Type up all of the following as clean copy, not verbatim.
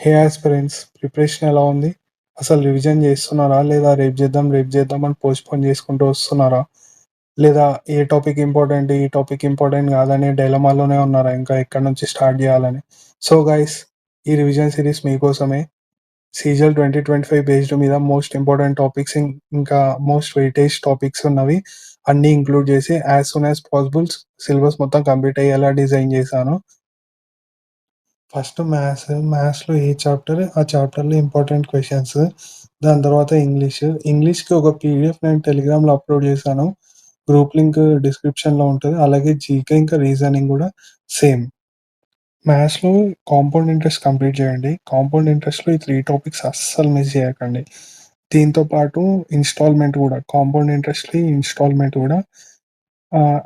హే aspirants preparation ఎలా ఉంది? అసలు రివిజన్ చేస్తున్నారా? లేదా రేపు చేద్దాం అని పోస్ట్‌పోన్ చేసుకుంటూ వస్తున్నారా? లేదా ఏ టాపిక్ ఇంపార్టెంట్, ఈ టాపిక్ ఇంపార్టెంట్ కాదని డైలమాలోనే ఉన్నారా ఇంకా ఎక్కడి నుంచి స్టార్ట్ చేయాలని? సో గైస్, ఈ రివిజన్ సిరీస్ మీకోసమే. సీజీఎల్ 2025 బేస్డ్ మీద మోస్ట్ ఇంపార్టెంట్ టాపిక్స్ ఇంకా మోస్ట్ వెయిటేజ్ టాపిక్స్ ఉన్నవి అన్నీ ఇంక్లూడ్ చేసి as soon as possible syllabus మొత్తం కంప్లీట్ అయ్యేలా డిజైన్ చేశాను. ఫస్ట్ మ్యాథ్స్‌లో ఏ చాప్టర్, ఆ చాప్టర్‌లో ఇంపార్టెంట్ క్వెషన్స్. దాని తర్వాత ఇంగ్లీష్‌కి ఒక పీడీఎఫ్ నేను టెలిగ్రామ్‌లో అప్‌లోడ్ చేశాను. గ్రూప్ లింక్ డిస్క్రిప్షన్‌లో ఉంటది. అలాగే జీకే ఇంకా రీజనింగ్ గూడా సేమ్. మ్యాథ్స్‌లో కాంపౌండ్ ఇంట్రెస్ట్ కంప్లీట్ చేయండి. కాంపౌండ్ ఇంట్రెస్ట్‌లో ఈ 3 టాపిక్స్ అస్సలు మిస్ చేయకండి. దీంతో పాటు ఇన్‌స్టాల్‌మెంట్ గూడా, కాంపౌండ్ ఇంట్రెస్ట్‌కి ఇన్‌స్టాల్‌మెంట్ గూడా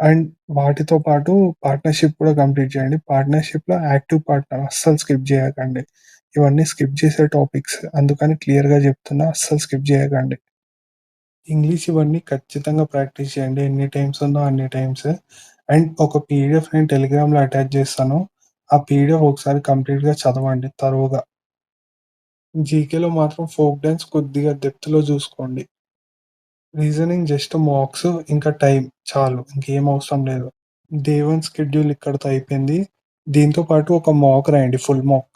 అండ్ వాటితో పాటు పార్ట్నర్‌షిప్ కూడా కంప్లీట్ చేయండి. పార్ట్నర్‌షిప్‌లో యాక్టివ్ పార్ట్నర్ అస్సలు స్కిప్ చేయకండి. ఇవన్నీ స్కిప్ చేసే టాపిక్స్. అందుకని క్లియర్‌గా చెప్తున్నా, అస్సలు స్కిప్ చేయకండి. ఇంగ్లీష్ ఇవన్నీ ఖచ్చితంగా ప్రాక్టీస్ చేయండి. ఎన్ని టైమ్స్ ఉందో అన్ని టైమ్స్. అండ్ ఒక పీడీఎఫ్ నేను టెలిగ్రామ్‌లో అటాచ్ చేస్తాను. ఆ పీడీఎఫ్ ఒకసారి కంప్లీట్‌గా చదవండి తరోగా. జీకేలో మాత్రం ఫోక్ డాన్స్ కొద్దిగా డెప్త్‌లో చూసుకోండి. రీజనింగ్ జస్ట్ మార్క్స్ ఇంకా టైం చాలు. ఇంకేం అవసరం లేదు. డే 1 షెడ్యూల్ ఇక్కడితో అయిపోయింది. దీంతో పాటు ఒక మాక్ రాయండి. ఫుల్ మాక్.